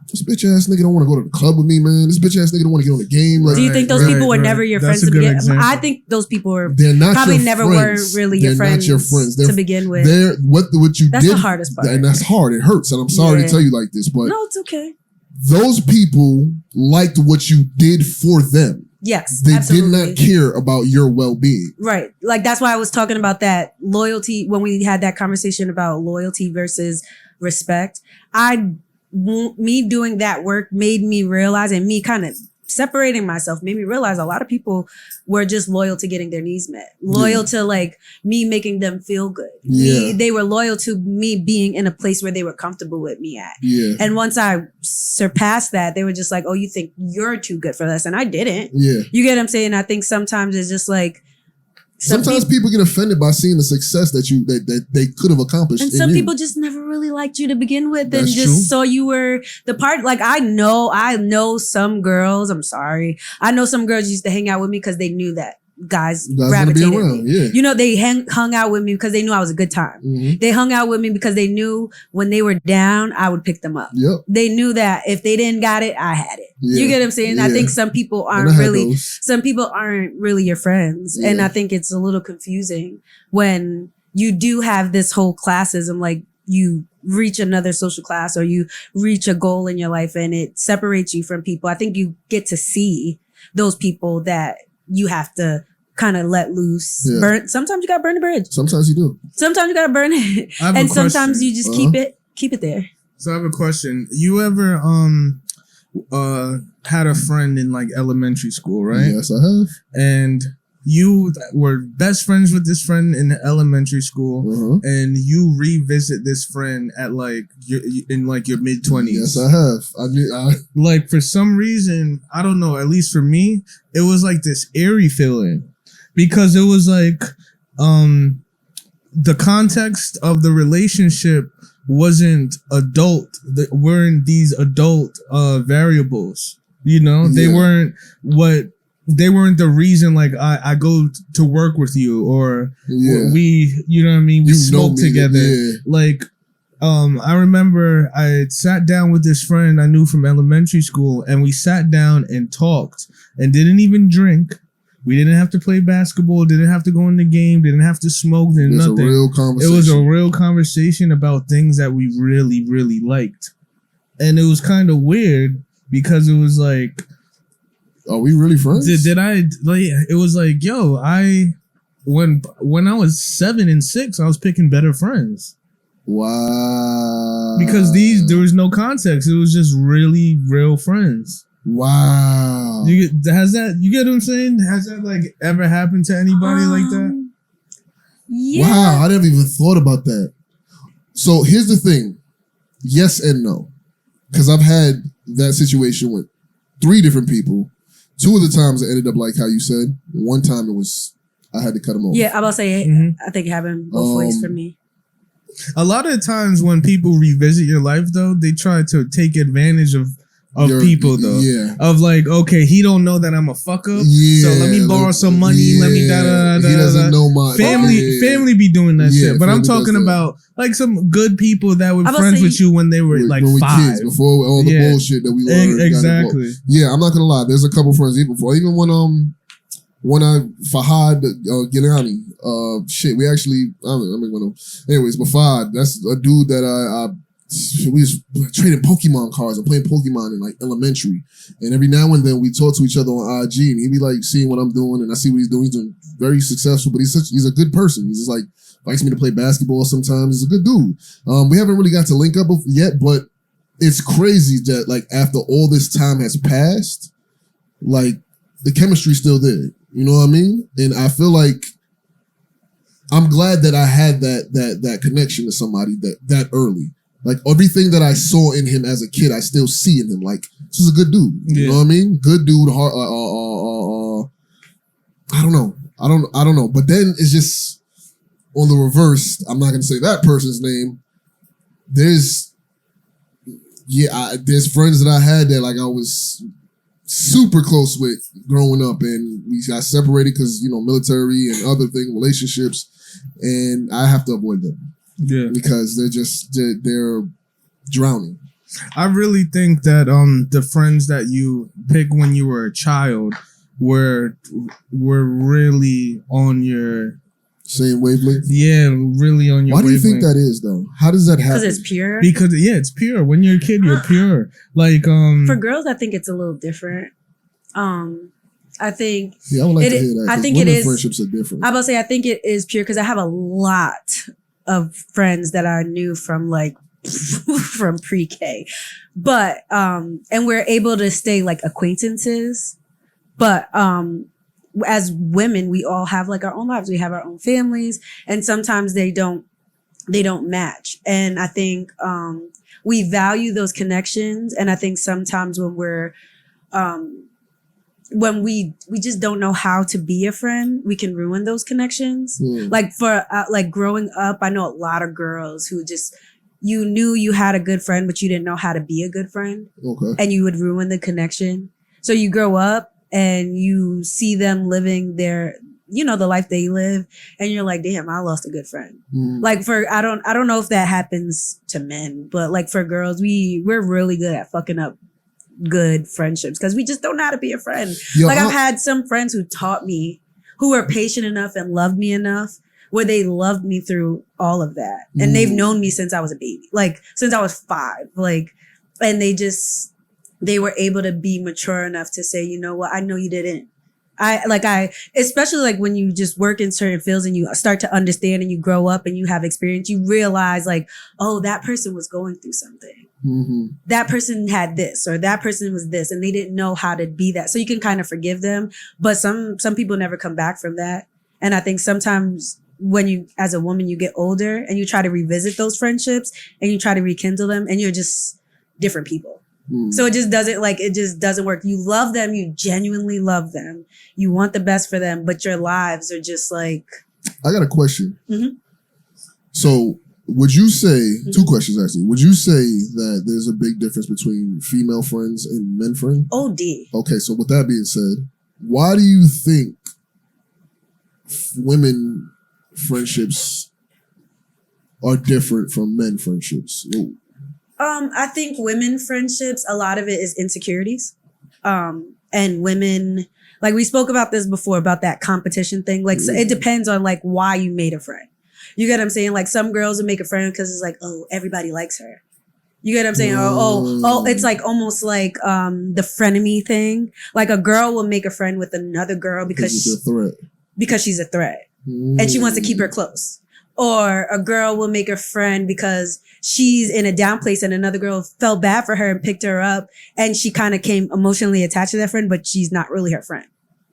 this bitch ass nigga don't want to go to the club with me, man. This bitch ass nigga don't want to get on the game. Like, do you think those people were never your friends to begin with? I think those people were probably never were really your friends. They're not your friends to begin with. What you that's did. That's the hardest part. And that's hard. It hurts. And I'm sorry to tell you like this, but no, it's okay. Those people liked what you did for them. Yes, they did not care about your well-being. Right. Like that's why I was talking about that loyalty when we had that conversation about loyalty versus respect. Me doing that work made me realize, and me kind of separating myself made me realize a lot of people were just loyal to getting their needs met, loyal to like me making them feel good. They were loyal to me being in a place where they were comfortable with me at. And once I surpassed that, they were just like, oh, you think you're too good for this? And I didn't. You get what I'm saying? I think sometimes it's just like, sometimes people get offended by seeing the success that they could have accomplished. And some people just never really liked you to begin with. That's and just saw you were the part. Like I know some girls, I'm sorry. I know some girls used to hang out with me because they knew that guys gravitated me. You know, they hung out with me because they knew I was a good time. They hung out with me because they knew when they were down, I would pick them up. They knew that if they didn't got it, I had it. You get what I'm saying? I think some people aren't really your friends. And I think it's a little confusing when you do have this whole classism, like you reach another social class or you reach a goal in your life and it separates you from people. I think you get to see those people that you have to kind of let loose. Sometimes you gotta burn the bridge. Sometimes you do. Sometimes you gotta burn it. And sometimes you just keep it there. So I have a question. You ever had a friend in like elementary school, right? Yes, I have. And you were best friends with this friend in elementary school, and you revisit this friend at like in your mid-20s. Yes, I have. Like for some reason, I don't know. At least for me, it was like this eerie feeling because it was like the context of the relationship wasn't adult. Weren't these adult variables? You know, they weren't what. They weren't the reason, like, I go to work with you or we, you know what I mean? We smoke together. Like, I remember I sat down with this friend I knew from elementary school and we sat down and talked and didn't even drink. We didn't have to play basketball, didn't have to go in the game, didn't have to smoke, nothing. A real conversation. It was a real conversation about things that we really, really liked. And it was kind of weird because it was like, are we really friends? Did I like? It was like, yo, when I was 7 and 6, I was picking better friends. Wow. Because there was no context. It was just really real friends. Wow. You get what I'm saying? Has that like ever happened to anybody like that? Yeah. Wow, I never even thought about that. So here's the thing. Yes and no. Because I've had that situation with 3 different people. 2 of the times it ended up like how you said. One time I had to cut them off. Yeah, I'm about to say, I think it happened both ways for me. A lot of times when people revisit your life, though, they try to take advantage of people, though. Yeah. Of like, okay, he don't know that I'm a fuck up, so let me borrow some money. Let me He doesn't know my family be doing that shit. But I'm talking about like some good people that were friends with you when they were like when 5, kids, before all the bullshit that we learned. Exactly. Yeah, I'm not gonna lie. There's a couple friends even when Fahad Gilani, we actually anyways, but Fahad, that's a dude that we was trading Pokemon cards and playing Pokemon in like elementary, and every now and then we talk to each other on IG, and he'd be like seeing what I'm doing, and I see what he's doing. He's doing very successful, but he's a good person. He's just like likes me to play basketball sometimes. He's a good dude. We haven't really got to link up yet, but it's crazy that like after all this time has passed, like the chemistry's still there. You know what I mean? And I feel like I'm glad that I had that connection to somebody that early. Like everything that I saw in him as a kid, I still see in him. Like this is a good dude. You know what I mean? Good dude. I don't know. But then it's just on the reverse. I'm not gonna say that person's name. There's friends that I had that like I was super close with growing up, and we got separated because military and other relationships, and I have to avoid them. Yeah, because they're drowning. I really think that the friends that you pick when you were a child were really on your same wavelength. Yeah, really on your. Why do you think that is though? How does that happen? Because it's pure. Because it's pure. When you're a kid, you're pure. Like for girls, I think it's a little different. I think. Yeah, I would like to hear that. I think it is. Friendships are different. I'm about to say I think it is pure because I have a lot of friends that I knew from like from pre-K, but and we're able to stay like acquaintances, but as women, we all have like our own lives. We have our own families, and sometimes they don't match. And I think we value those connections. And I think sometimes when we're when we just don't know how to be a friend, we can ruin those connections. Like for like growing up, I know a lot of girls who just you knew you had a good friend, but you didn't know how to be a good friend, and you would ruin the connection. So you grow up and you see them living their, the life they live, and you're like, damn, I lost a good friend. Like I don't know if that happens to men, but like for girls, we're really good at fucking up good friendships because we just don't know how to be a friend. I've had some friends who taught me, who were patient enough and loved me enough where they loved me through all of that. And they've known me since I was a baby, like since I was 5, like, and they were able to be mature enough to say, you know what, I know you didn't. Especially like when you just work in certain fields and you start to understand and you grow up and you have experience, you realize like, oh, that person was going through something. that person had this or that person was this and they didn't know how to be that. So you can kind of forgive them. But some people never come back from that. And I think sometimes when you, as a woman, you get older and you try to revisit those friendships and you try to rekindle them and you're just different people. So it just doesn't work. You love them. You genuinely love them. You want the best for them, but your lives are just like. I got a question. So would you say, two questions actually, would you say that there's a big difference between female friends and men friends? OD. Okay, so with that being said, why do you think women friendships are different from men friendships? I think women friendships, a lot of it is insecurities. And women, like we spoke about this before, about that competition thing. Like, so it depends on like why you made a friend. You get what I'm saying? Like some girls will make a friend because it's like, oh, everybody likes her. You get what I'm saying? Or oh, it's like almost like the frenemy thing. Like a girl will make a friend with another girl because she's a threat. And she wants to keep her close. Or a girl will make a friend because she's in a down place and another girl felt bad for her and picked her up and she kind of came emotionally attached to that friend, but she's not really her friend.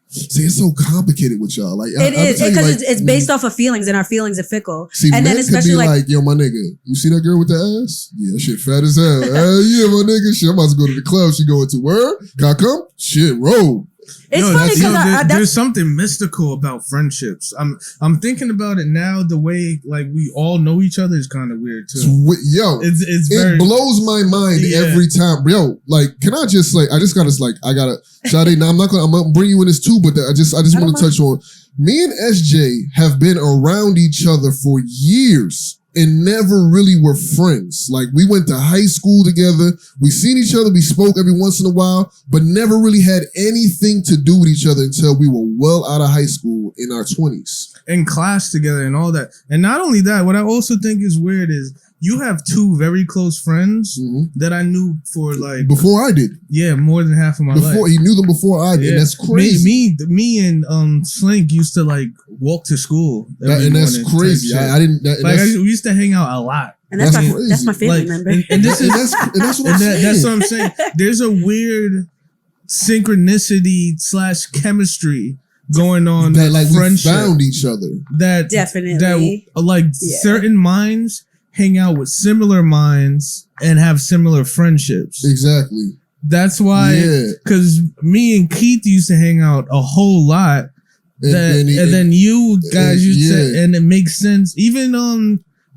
See, it's so complicated with y'all. Like it is because it's based off of feelings and our feelings are fickle. See, and men then especially could be like, yo, my nigga, you see that girl with the ass? Yeah, that shit fat as hell. Yeah, my nigga, shit, I'm about to go to the club. She going to where? Can I come? Shit, roll. It's funny because there's something mystical about friendships. I'm thinking about it now. The way like we all know each other is kind of weird too. It blows my mind every time. Yo, like, can I just like, I gotta Sade. Now I'm gonna bring you in this too, but I just want to touch on. Me and SJ have been around each other for years. And never really were friends. Like, we went to high school together. We seen each other. We spoke every once in a while, but never really had anything to do with each other until we were well out of high school in our 20s. In class together and all that. And not only that, what I also think is weird is you have two very close friends that I knew for like... Before I did. Yeah, more than half of my life. He knew them before I did. Yeah. That's crazy. Me and Slink used to like walk to school. And that's crazy. We used to hang out a lot. And that's my family member. And that's what I'm saying. There's a weird synchronicity / chemistry going on that like friendship. We found each other. That definitely. That like certain minds hang out with similar minds and have similar friendships. Exactly. That's why, because me and Keith used to hang out a whole lot. And then you guys used to, and it makes sense. Even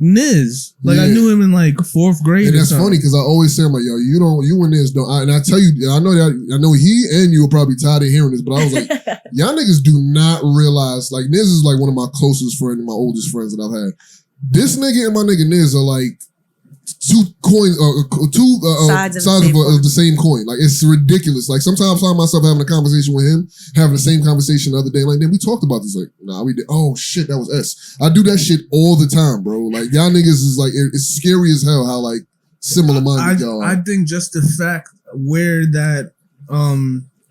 Niz, like I knew him in like 4th grade. And that's funny because I always say, I'm like, yo, you and Niz don't. And I tell you, I know he and you are probably tired of hearing this, but I was like, y'all niggas do not realize, like Niz is like one of my closest friends and my oldest friends that I've had. This nigga and my nigga Niz are like two coins, two sides of the same coin. Like, it's ridiculous. Like, sometimes I find myself having a conversation with him, having the same conversation the other day. Like, then we talked about this. Like, nah, we did. Oh shit, that was S. I do that shit all the time, bro. Like, y'all niggas is like, it's scary as hell how like similar minded y'all are. I think just the fact where that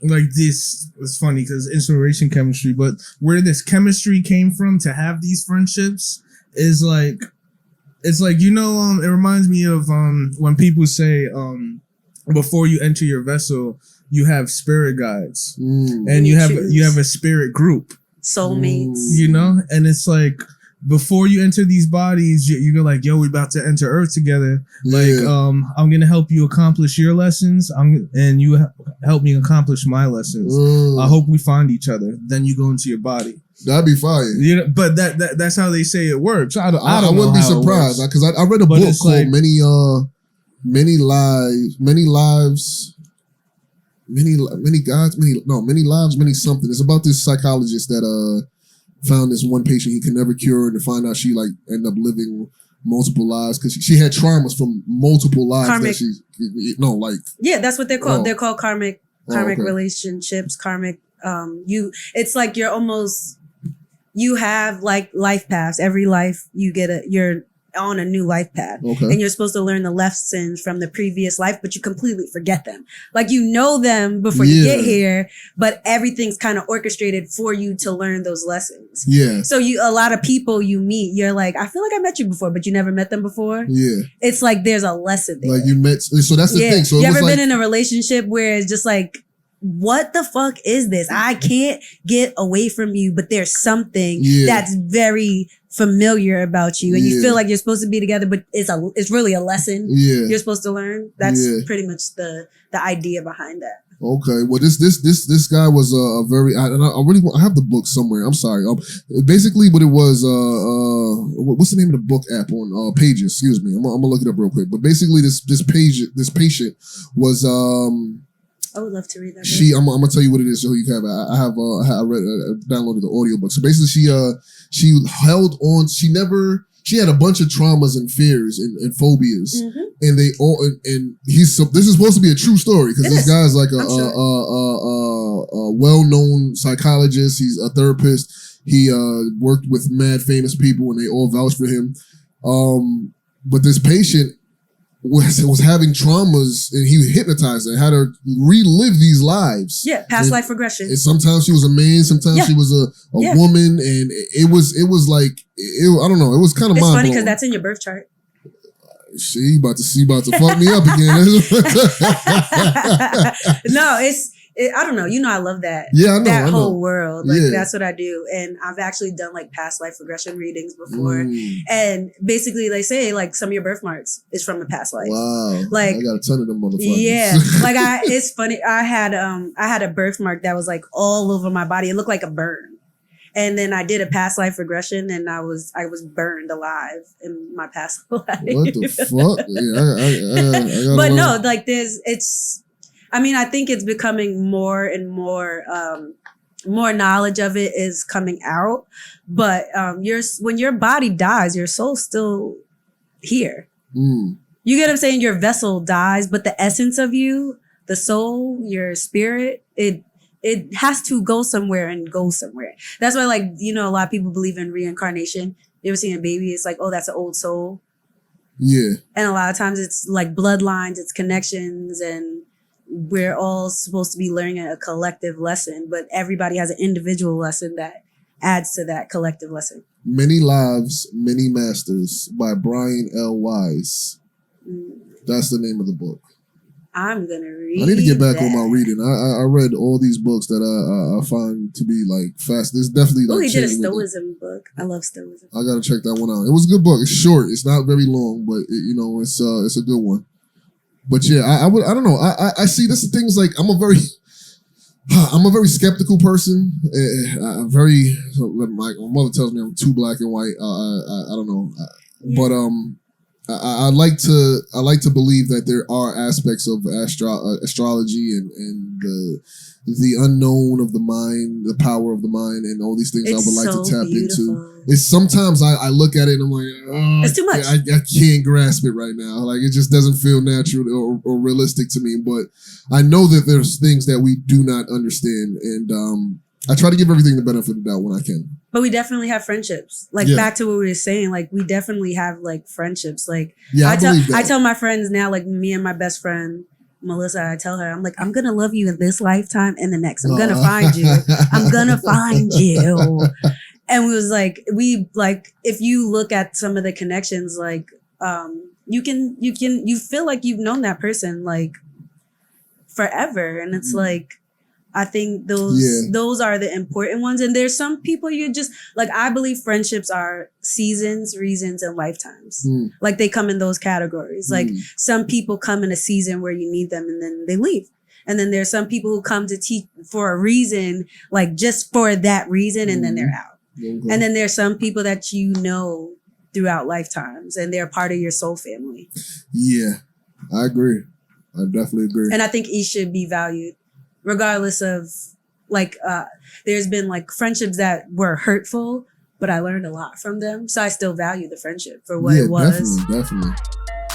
like this was funny because inspiration chemistry, but where this chemistry came from to have these friendships is like, it's like, you know, it reminds me of when people say before you enter your vessel, you have spirit guides and you have a spirit group, soulmates, you know, and it's like before you enter these bodies, you go like, yo, we're about to enter Earth together. Like, I'm gonna help you accomplish your lessons, and you help me accomplish my lessons. I hope we find each other. Then you go into your body. That'd be fire. You know, but that's how they say it works. I wouldn't be surprised because I read a book called like, Many Lives, Many something. It's about this psychologist that found this one patient he could never cure, and to find out she like ended up living multiple lives because she had traumas from multiple lives. Karmic. That's what they're called. They're called karmic relationships. Karmic. It's like you have like life paths. Every life you get you're on a new life path. Okay. And you're supposed to learn the lessons from the previous life, but you completely forget them. Like you know them before you get here, but everything's kind of orchestrated for you to learn those lessons. Yeah. So a lot of people you meet, you're like, I feel like I met you before, but you never met them before. Yeah. It's like there's a lesson there. Like you met, so that's the thing. So you ever been in a relationship where it's just like, what the fuck is this? I can't get away from you, but there's something that's very familiar about you, and you feel like you're supposed to be together, but it's really a lesson you're supposed to learn. That's pretty much the idea behind that. Okay, well, this guy was a very, I have the book somewhere. I'm sorry. Basically, what it was, what's the name of the book app on Pages? Excuse me, I'm gonna look it up real quick. But basically, this patient was I would love to read that. I'm gonna tell you what it is so you can have it. I read downloaded the audiobook. So basically she held on. She had a bunch of traumas and fears and phobias, and they all and this is supposed to be a true story because this guy's like a well-known psychologist. He's a therapist. He worked with mad famous people and they all vouched for him. But this patient was having traumas and he hypnotized her, had her relive these lives. Yeah, past life regression. And sometimes she was a man, sometimes she was a woman, and it was like I don't know. It was kind of mind-blowing. It's funny because that's in your birth chart. She about to fuck me up again. No, I don't know. You know, I love that. Yeah, I know. That whole world. Like, that's what I do. And I've actually done like past life regression readings before. And basically they say like some of your birthmarks is from a past life. Wow. Like, I got a ton of them motherfuckers. Yeah. Like it's funny. I had a birthmark that was like all over my body. It looked like a burn. And then I did a past life regression and I was burned alive in my past life. What the fuck? Yeah, but no, like I think it's becoming more and more knowledge of it is coming out. But when your body dies, your soul's still here. You get what I'm saying? Your vessel dies, but the essence of you, the soul, your spirit, it has to go somewhere and go somewhere. That's why, like, you know, a lot of people believe in reincarnation. You ever seen a baby? It's like, oh, that's an old soul. Yeah. And a lot of times it's like bloodlines, it's connections, and we're all supposed to be learning a collective lesson, but everybody has an individual lesson that adds to that collective lesson. Many Lives, Many Masters by Brian L. Wise. That's the name of the book. I'm going to read I need to get back on my reading. I read all these books that I find to be like fast. There's definitely like. Oh, he did a Stoicism book. I love Stoicism. I got to check that one out. It was a good book. It's short. It's not very long, but it's a good one. But yeah, I don't know. I see this things like I'm a very skeptical person. My mother tells me I'm too black and white. I don't know, but I like to believe that there are aspects of astrology and the unknown of the mind, the power of the mind, and all these things I would like to tap into. It's sometimes I look at it and I'm like, it's too much. I can't grasp it right now. Like it just doesn't feel natural or realistic to me. But I know that there's things that we do not understand, and I try to give everything the benefit of the doubt when I can. But we definitely have friendships. Like back to what we were saying, like we definitely have like friendships. Like I tell my friends now, like me and my best friend Melissa, I tell her, I'm like, I'm gonna love you in this lifetime and the next. I'm gonna find you. I'm gonna find you. And if you look at some of the connections, like you feel like you've known that person like forever, and it's like. I think those are the important ones. And there's some people you just, like, I believe friendships are seasons, reasons, and lifetimes. Like they come in those categories. Like some people come in a season where you need them and then they leave. And then there's some people who come to teach for a reason, like just for that reason, and then they're out. And then there's some people that you know throughout lifetimes and they're part of your soul family. Yeah, I agree. I definitely agree. And I think each should be valued. Regardless of like, there's been like friendships that were hurtful, but I learned a lot from them. So I still value the friendship for what it was. Definitely.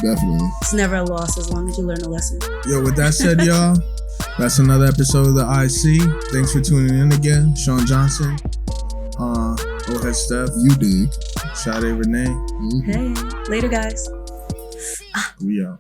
It's never a loss as long as you learn a lesson. Yo, with that said, y'all, that's another episode of the IC. Thanks for tuning in again. Sean Johnson. Go ahead, Steph. You dig. Sade Renee. Hey, later, guys. We out.